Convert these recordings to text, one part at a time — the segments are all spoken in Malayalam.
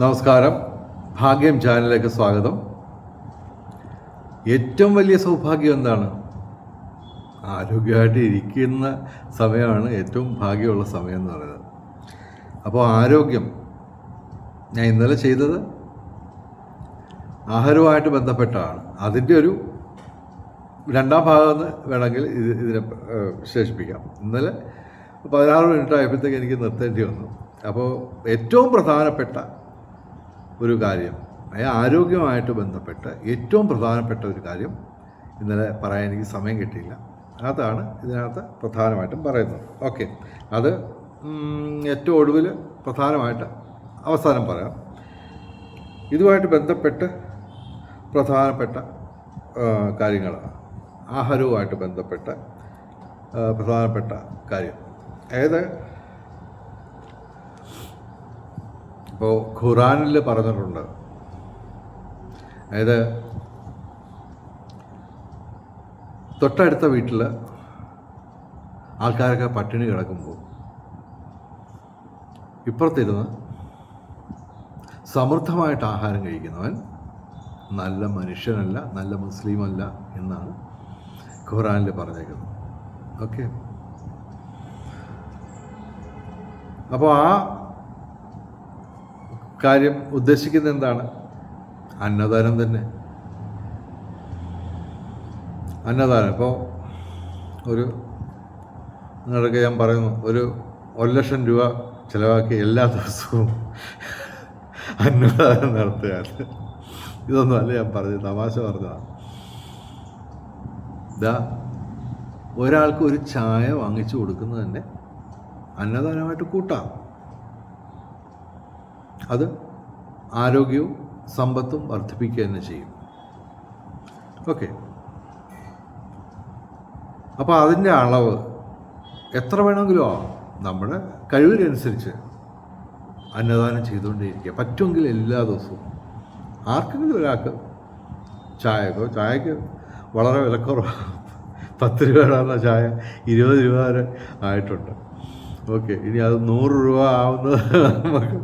നമസ്കാരം. ഭാഗ്യം ചാനലിലേക്ക് സ്വാഗതം. ഏറ്റവും വലിയ സൗഭാഗ്യം എന്താണ്? ആരോഗ്യമായിട്ട് ഇരിക്കുന്ന സമയമാണ് ഏറ്റവും ഭാഗ്യമുള്ള സമയം എന്ന് പറയുന്നത്. അപ്പോൾ ആരോഗ്യം, ഞാൻ ഇന്നലെ ചെയ്തത് ആഹാരവുമായിട്ട് ബന്ധപ്പെട്ടാണ്. അതിൻ്റെ ഒരു രണ്ടാം ഭാഗം എന്ന് വേണമെങ്കിൽ ഇതിനെ വിശേഷിപ്പിക്കാം. ഇന്നലെ 16 മിനിറ്റ് ആയപ്പോഴത്തേക്ക് എനിക്ക് നിർത്തേണ്ടി വന്നു. അപ്പോൾ ഏറ്റവും പ്രധാനപ്പെട്ട ഒരു കാര്യം, ആരോഗ്യമായിട്ട് ബന്ധപ്പെട്ട് ഏറ്റവും പ്രധാനപ്പെട്ട ഒരു കാര്യം ഇന്നലെ പറയാൻ എനിക്ക് സമയം കിട്ടിയില്ല. അതാണ് ഇതിനകത്ത് പ്രധാനമായിട്ടും പറയുന്നത്. ഓക്കെ, അത് ഏറ്റവും ഒടുവിൽ പ്രധാനമായിട്ട് അവസാനം പറയാം. ഇതുമായിട്ട് ബന്ധപ്പെട്ട് പ്രധാനപ്പെട്ട കാര്യങ്ങളാണ്, ആഹാരവുമായിട്ട് ബന്ധപ്പെട്ട പ്രധാനപ്പെട്ട കാര്യം. അതായത് ഇപ്പോൾ ഖുറാനിൽ പറഞ്ഞിട്ടുണ്ട്, അതായത് തൊട്ടടുത്ത വീട്ടിൽ ആൾക്കാരൊക്കെ പട്ടിണി കിടക്കുമ്പോൾ ഇപ്പുറത്തിരുന്ന് സമൃദ്ധമായിട്ട് ആഹാരം കഴിക്കുന്നവൻ നല്ല മനുഷ്യനല്ല, നല്ല മുസ്ലിമല്ല എന്നാണ് ഖുറാനിൽ പറഞ്ഞേക്കുന്നത്. ഓക്കെ, അപ്പോൾ ആ കാര്യം ഉദ്ദേശിക്കുന്നത് എന്താണ്? അന്നദാനം തന്നെ. അന്നദാനം ഇപ്പോൾ നിങ്ങളൊക്കെ ഞാൻ പറയുന്നു, 1,00,000 രൂപ ചിലവാക്കി എല്ലാ ദിവസവും അന്നദാനം നടത്തുകയാണ്. ഇതൊന്നും അല്ല ഞാൻ പറഞ്ഞത്, തമാശ പറഞ്ഞതാണ്. ഒരാൾക്ക് ഒരു ചായ വാങ്ങിച്ചു കൊടുക്കുന്നത് തന്നെ അന്നദാനമായിട്ട് കൂട്ടാം. അത് ആരോഗ്യവും സമ്പത്തും വർദ്ധിപ്പിക്കുക തന്നെ ചെയ്യും. ഓക്കെ, അപ്പോൾ അതിൻ്റെ അളവ് എത്ര വേണമെങ്കിലും ആവാം. നമ്മുടെ കഴിവിനനുസരിച്ച് അന്നദാനം ചെയ്തുകൊണ്ടേയിരിക്കുക. പറ്റുമെങ്കിൽ എല്ലാ ദിവസവും ആർക്കെങ്കിലും ഒരാൾക്ക് ചായക്ക് വളരെ വിലക്കുറവാണ്. 10 രൂപയുടെ ചായ 20 രൂപ വരെ ആയിട്ടുണ്ട്. ഓക്കെ, ഇനി അത് 100 രൂപ ആവുന്നത് നമുക്ക്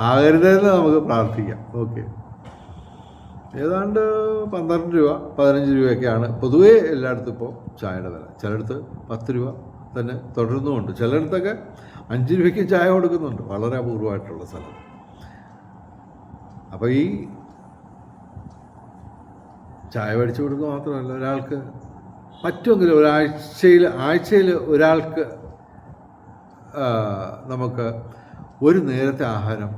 ആകരുതെന്ന് നമുക്ക് പ്രാർത്ഥിക്കാം. ഓക്കെ, ഏതാണ്ട് 12 രൂപ 15 രൂപയൊക്കെയാണ് പൊതുവേ എല്ലായിടത്തും ഇപ്പോൾ ചായയുടെ വില. ചിലയിടത്ത് 10 രൂപ തന്നെ തുടരുന്നുമുണ്ട്. ചിലയിടത്തൊക്കെ 5 രൂപയ്ക്ക് ചായ കൊടുക്കുന്നുണ്ട്, വളരെ അപൂർവമായിട്ടുള്ള സ്ഥലം. അപ്പോൾ ഈ ചായ മേടിച്ചു കൊടുക്കുക മാത്രമല്ല, ഒരാൾക്ക് പറ്റുമെങ്കിൽ ആഴ്ചയിൽ ഒരാൾക്ക് നമുക്ക് ഒരു നേരത്തെ ആഹാരം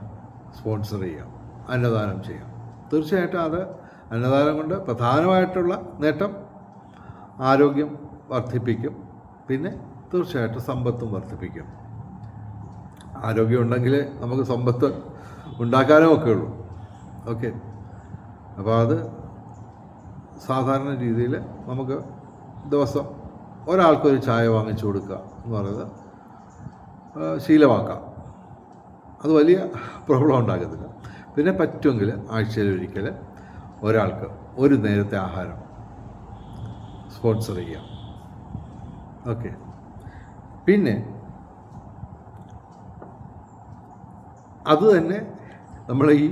സ്പോൺസർ ചെയ്യാം, അന്നദാനം ചെയ്യാം. തീർച്ചയായിട്ടും അത് അന്നദാനം കൊണ്ട് പ്രധാനമായിട്ടുള്ള നേട്ടം ആരോഗ്യം വർദ്ധിപ്പിക്കും, പിന്നെ തീർച്ചയായിട്ടും സമ്പത്തും വർദ്ധിപ്പിക്കും. ആരോഗ്യം ഉണ്ടെങ്കിൽ നമുക്ക് സമ്പത്ത് ഉണ്ടാക്കാനും ഒക്കെ ഉള്ളൂ. ഓക്കെ, അപ്പോൾ അത് സാധാരണ രീതിയിൽ നമുക്ക് ദിവസം ഒരാൾക്കൊരു ചായ വാങ്ങിച്ചു കൊടുക്കുക എന്ന് പറയുന്നത് ശീലമാക്കാം. അത് വലിയ പ്രോബ്ലം ഉണ്ടാക്കത്തില്ല. പിന്നെ പറ്റുമെങ്കിൽ ആഴ്ചയിലൊരിക്കൽ ഒരാൾക്ക് ഒരു നേരത്തെ ആഹാരം സ്പോൺസർ ചെയ്യാം. ഓക്കെ, പിന്നെ അത് തന്നെ നമ്മൾ ഈ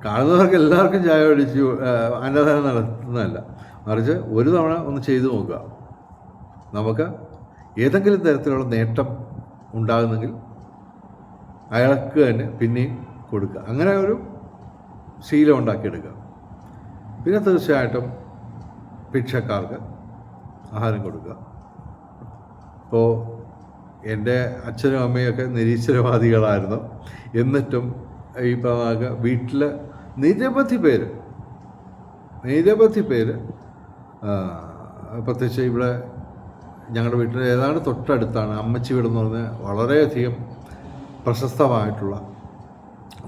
കാണുന്നവർക്ക് എല്ലാവർക്കും ചായ മേടിച്ച് അന്നദാനം നടത്തുന്നതല്ല, മറിച്ച് ഒരു തവണ ഒന്ന് ചെയ്തു നോക്കുക. നമുക്ക് ഏതെങ്കിലും തരത്തിലുള്ള നേട്ടം ഉണ്ടാകുന്നെങ്കിൽ അയാൾക്ക് തന്നെ പിന്നെയും കൊടുക്കുക. അങ്ങനെ ഒരു ശീലം ഉണ്ടാക്കിയെടുക്കുക. പിന്നെ തീർച്ചയായിട്ടും ഭിക്ഷക്കാർക്ക് ആഹാരം കൊടുക്കുക. ഇപ്പോൾ എൻ്റെ അച്ഛനും അമ്മയൊക്കെ നിരീശ്വരവാദികളായിരുന്നു. എന്നിട്ടും ഈ പറഞ്ഞ വീട്ടിൽ നിരവധി പേര് പ്രത്യേകിച്ച് ഇവിടെ ഞങ്ങളുടെ വീട്ടിൽ ഏതാണ്ട് തൊട്ടടുത്താണ് അമ്മച്ചി വീടെന്ന് പറഞ്ഞാൽ വളരെയധികം പ്രശസ്തമായിട്ടുള്ള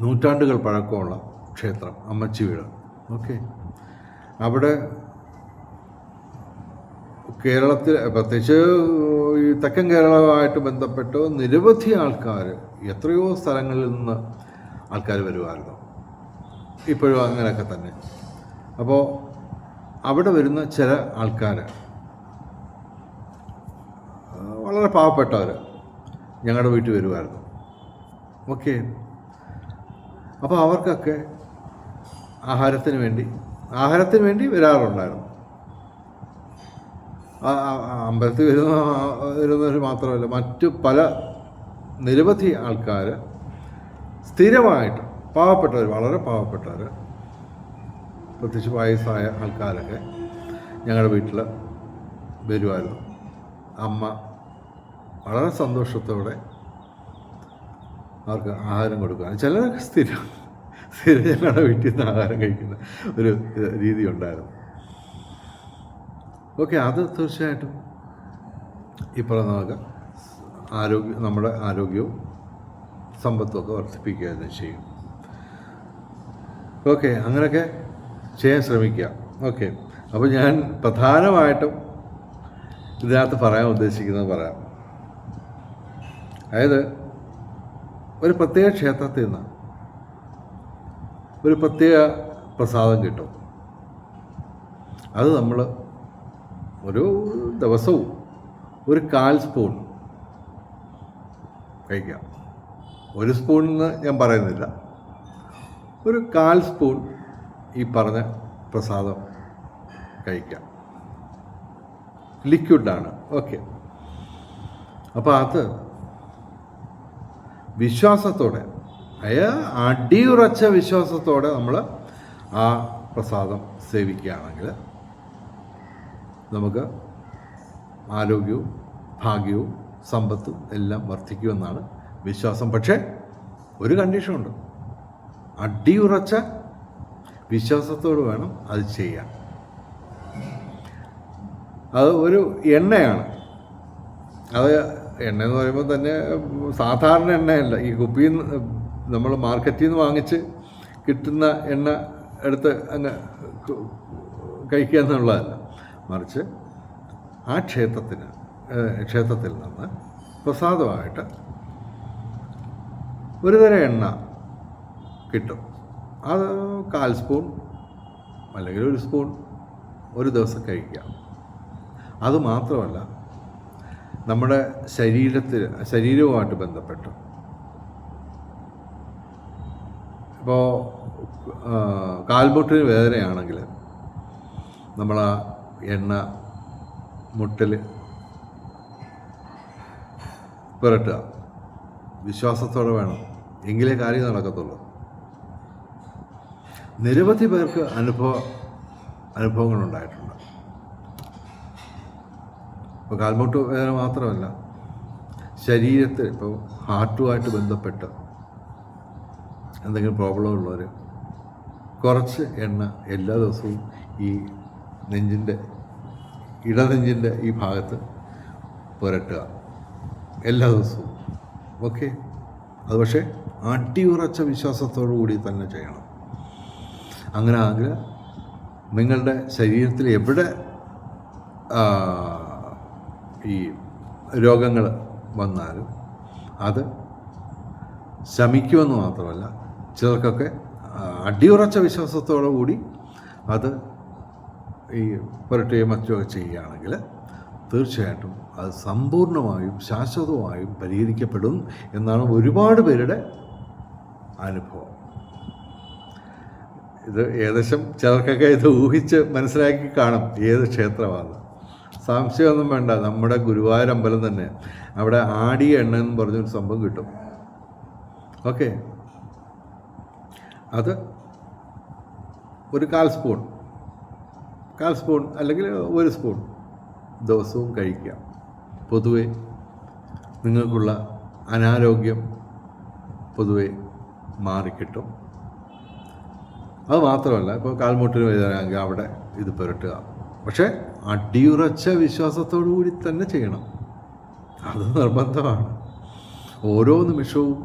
നൂറ്റാണ്ടുകൾ പഴക്കമുള്ള ക്ഷേത്രം അമ്മച്ചി വീട്. ഓക്കെ, അവിടെ കേരളത്തിൽ പ്രത്യേകിച്ച് ഈ തെക്കൻ കേരളവുമായിട്ട് ബന്ധപ്പെട്ട് നിരവധി ആൾക്കാർ, എത്രയോ സ്ഥലങ്ങളിൽ നിന്ന് ആൾക്കാർ വരുമായിരുന്നു. ഇപ്പോഴും അങ്ങനെയൊക്കെ തന്നെ. അപ്പോൾ അവിടെ വരുന്ന ചില ആൾക്കാർ വളരെ പാവപ്പെട്ടവർ ഞങ്ങളുടെ വീട്ടിൽ വരുമായിരുന്നു. ഓക്കെ. അപ്പോൾ അവർക്കൊക്കെ ആഹാരത്തിന് വേണ്ടി വരാറുണ്ടായിരുന്നു. അമ്പലത്തിൽ വരുന്നവർ മാത്രമല്ല, മറ്റു പല നിരവധി ആൾക്കാർ സ്ഥിരമായിട്ട് പാവപ്പെട്ടവർ, വളരെ പാവപ്പെട്ടവർ, പ്രത്യേകിച്ച് വയസ്സായ ആൾക്കാരൊക്കെ ഞങ്ങളുടെ വീട്ടിൽ വരുമായിരുന്നു. അമ്മ വളരെ സന്തോഷത്തോടെ അവർക്ക് ആഹാരം കൊടുക്കുക. ചിലരൊക്കെ സ്ഥിരം ഞങ്ങളുടെ വീട്ടിൽ നിന്ന് ആഹാരം കഴിക്കുന്ന ഒരു രീതി ഉണ്ടായിരുന്നു. ഓക്കെ, അത് തീർച്ചയായിട്ടും ഇപ്പോൾ നമുക്ക് നമ്മുടെ ആരോഗ്യവും സമ്പത്തും ഒക്കെ വർദ്ധിപ്പിക്കുക തന്നെ ചെയ്യും. ഓക്കെ, അങ്ങനെയൊക്കെ ചെയ്യാൻ ശ്രമിക്കുക. ഓക്കെ, അപ്പോൾ ഞാൻ പ്രധാനമായിട്ടും ഇതിനകത്ത് പറയാൻ ഉദ്ദേശിക്കുന്നത് പറയാം. അതായത് ഒരു പ്രത്യേക ക്ഷേത്രത്തിൽ നിന്ന് ഒരു പ്രത്യേക പ്രസാദം കിട്ടും. അത് നമ്മൾ ഒരു ദിവസവും ഒരു 1/4 സ്പൂൺ കഴിക്കാം. 1 സ്പൂണെന്ന് ഞാൻ പറയുന്നില്ല, ഒരു 1/4 സ്പൂൺ ഈ പറഞ്ഞ പ്രസാദം കഴിക്കാം. ലിക്വിഡാണ്. ഓക്കെ, അപ്പോൾ അത് വിശ്വാസത്തോടെ, അടിയുറച്ച വിശ്വാസത്തോടെ നമ്മൾ ആ പ്രസാദം സേവിക്കുകയാണെങ്കിൽ നമുക്ക് ആരോഗ്യവും ഭാഗ്യവും സമ്പത്തും എല്ലാം വർദ്ധിക്കുമെന്നാണ് വിശ്വാസം. പക്ഷേ ഒരു കണ്ടീഷനുണ്ട്, അടിയുറച്ച വിശ്വാസത്തോട് വേണം അത് ചെയ്യാൻ. അത് ഒരു എണ്ണയാണ്. അത് എണ്ണയെന്ന് പറയുമ്പോൾ തന്നെ സാധാരണ എണ്ണയല്ല. ഈ കുപ്പിയിൽ നിന്ന് നമ്മൾ മാർക്കറ്റിൽ നിന്ന് വാങ്ങിച്ച് കിട്ടുന്ന എണ്ണ എടുത്ത് അങ്ങ് കഴിക്കുക എന്നുള്ളതല്ല, മറിച്ച് ആ ക്ഷേത്രത്തിൽ നിന്ന് പ്രസാദമായിട്ട് ഒരു തരം എണ്ണ കിട്ടും. അത് 1/4 സ്പൂൺ അല്ലെങ്കിൽ 1 സ്പൂൺ ഒരു ദിവസം കഴിക്കുക. അതുമാത്രമല്ല, നമ്മുടെ ശരീരവുമായിട്ട് ബന്ധപ്പെട്ട് ഇപ്പോൾ കാൽമുട്ടിന് വേദനയാണെങ്കിൽ നമ്മൾ ആ എണ്ണ മുട്ടിൽ പുരട്ടുക. വിശ്വാസത്തോടെ വേണം, എങ്കിലേ കാര്യം നടക്കത്തുള്ളൂ. നിരവധി പേർക്ക് അനുഭവങ്ങളുണ്ടായിട്ടുണ്ട്. ഇപ്പോൾ കാൽമുട്ട് വേദന മാത്രമല്ല, ശരീരത്തിൽ ഇപ്പോൾ ഹാർട്ടുമായിട്ട് ബന്ധപ്പെട്ട് എന്തെങ്കിലും പ്രോബ്ലം ഉള്ളവർ കുറച്ച് എണ്ണ എല്ലാ ദിവസവും ഈ ഇടനെഞ്ചിൻ്റെ ഈ ഭാഗത്ത് പുരട്ടുക എല്ലാ ദിവസവും. ഓക്കെ, അത് പക്ഷേ അടിയുറച്ച വിശ്വാസത്തോടു കൂടി തന്നെ ചെയ്യണം. അങ്ങനെ ആണെങ്കിൽ നിങ്ങളുടെ ശരീരത്തിൽ എവിടെ ഈ രോഗങ്ങൾ വന്നാലും അത് ശമിക്കുമെന്ന് മാത്രമല്ല, ചിലർക്കൊക്കെ അടിയുറച്ച വിശ്വാസത്തോടു കൂടി അത് ഈ പുരട്ടുകയും മറ്റുമൊക്കെ ചെയ്യുകയാണെങ്കിൽ തീർച്ചയായിട്ടും അത് സമ്പൂർണ്ണമായും ശാശ്വതമായും പരിഹരിക്കപ്പെടും എന്നാണ് ഒരുപാട് പേരുടെ അനുഭവം. ഇത് ഏകദേശം ചിലർക്കൊക്കെ ഇത് ഊഹിച്ച് മനസ്സിലാക്കി കാണും ഏത് ക്ഷേത്രമാണ്. സംശയമൊന്നും വേണ്ട, നമ്മുടെ ഗുരുവായൂർ അമ്പലം തന്നെ, അവിടെ ആടിയ എണ്ണ എന്ന് പറഞ്ഞൊരു സംഭവം കിട്ടും. ഓക്കെ, അത് ഒരു 1/4 സ്പൂൺ അല്ലെങ്കിൽ 1 സ്പൂൺ ദിവസവും കഴിക്കുക. പൊതുവെ നിങ്ങൾക്കുള്ള അനാരോഗ്യം പൊതുവെ മാറിക്കിട്ടും. അത് മാത്രമല്ല, ഇപ്പോൾ കാൽമുട്ടിന് വേദനയാണെങ്കിൽ അവിടെ ഇത് പുരട്ടുക. പക്ഷേ അടിയുറച്ച വിശ്വാസത്തോടു കൂടി തന്നെ ചെയ്യണം, അത് നിർബന്ധമാണ്. ഓരോ നിമിഷവും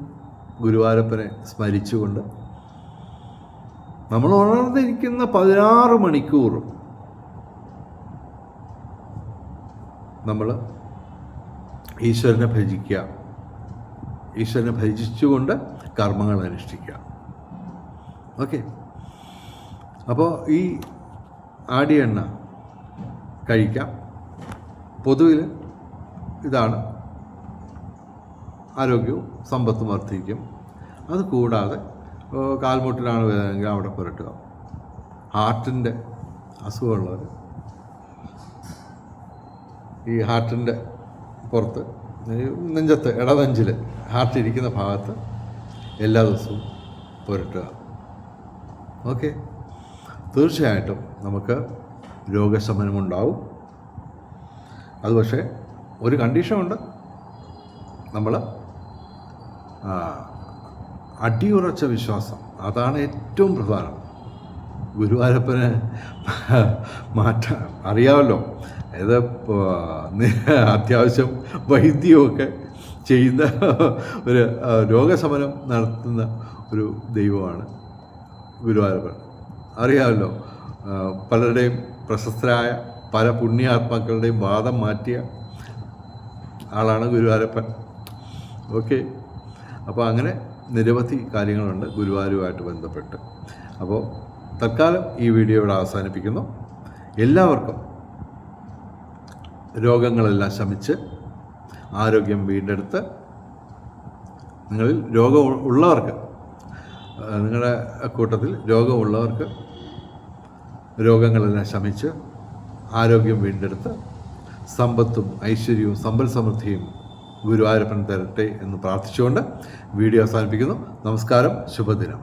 ഗുരുവായൂരപ്പനെ സ്മരിച്ചുകൊണ്ട് നമ്മൾ ഉണർന്നിരിക്കുന്ന 16 മണിക്കൂറും നമ്മൾ ഈശ്വരനെ ഭജിക്കുക, ഈശ്വരനെ ഭജിച്ചുകൊണ്ട് കർമ്മങ്ങൾ അനുഷ്ഠിക്കുക. ഓക്കെ, അപ്പോൾ ഈ ആടിയ എണ്ണ കഴിക്കാം. പൊതുവിൽ ഇതാണ് ആരോഗ്യവും സമ്പത്തും വർദ്ധിക്കും. അത് കൂടാതെ കാൽമുട്ടിലാണ് വേദനയെങ്കിൽ അവിടെ പുരട്ടുക. ഹാർട്ടിൻ്റെ അസുഖമുള്ളവർ ഈ ഹാർട്ടിൻ്റെ പുറത്ത് നെഞ്ചത്ത് ഇടനെഞ്ചിൽ ഹാർട്ട് ഇരിക്കുന്ന ഭാഗത്ത് എല്ലാ ദിവസവും പുരട്ടുക. ഓക്കെ, തീർച്ചയായിട്ടും നമുക്ക് രോഗശമനമുണ്ടാവും. അത് പക്ഷേ ഒരു കണ്ടീഷനുണ്ട്, നമ്മൾ അടിയുറച്ച വിശ്വാസം, അതാണ് ഏറ്റവും പ്രധാനം. ഗുരുവായൂരപ്പന് മാറ്റാൻ അറിയാമല്ലോ, ഇത് അത്യാവശ്യം വൈദ്യമൊക്കെ ചെയ്യുന്ന ഒരു രോഗശമനം നടത്തുന്ന ഒരു ദൈവമാണ് ഗുരുവായൂരപ്പൻ. അറിയാമല്ലോ, പലരുടെയും പ്രശസ്തരായ പല പുണ്യാത്മാക്കളുടെയും വാദം മാറ്റിയ ആളാണ് ഗുരുവായൂരപ്പൻ. ഓക്കെ, അപ്പോൾ അങ്ങനെ നിരവധി കാര്യങ്ങളുണ്ട് ഗുരുവായൂരുമായിട്ട് ബന്ധപ്പെട്ട്. അപ്പോൾ തൽക്കാലം ഈ വീഡിയോ ഇവിടെ അവസാനിപ്പിക്കുന്നു. എല്ലാവർക്കും രോഗങ്ങളെല്ലാം ശമിച്ച് ആരോഗ്യം വീണ്ടെടുത്ത്, നിങ്ങളിൽ രോഗമുള്ളവർക്ക്, നിങ്ങളുടെ കൂട്ടത്തിൽ രോഗമുള്ളവർക്ക് രോഗങ്ങളെല്ലാം ശമിച്ച് ആരോഗ്യം വീണ്ടെടുത്ത് സമ്പത്തും ഐശ്വര്യവും സമ്പൽ സമൃദ്ധിയും ഗുരുവായൂരപ്പൻ തരട്ടെ എന്ന് പ്രാർത്ഥിച്ചുകൊണ്ട് വീഡിയോ അവസാനിപ്പിക്കുന്നു. നമസ്കാരം, ശുഭദിനം.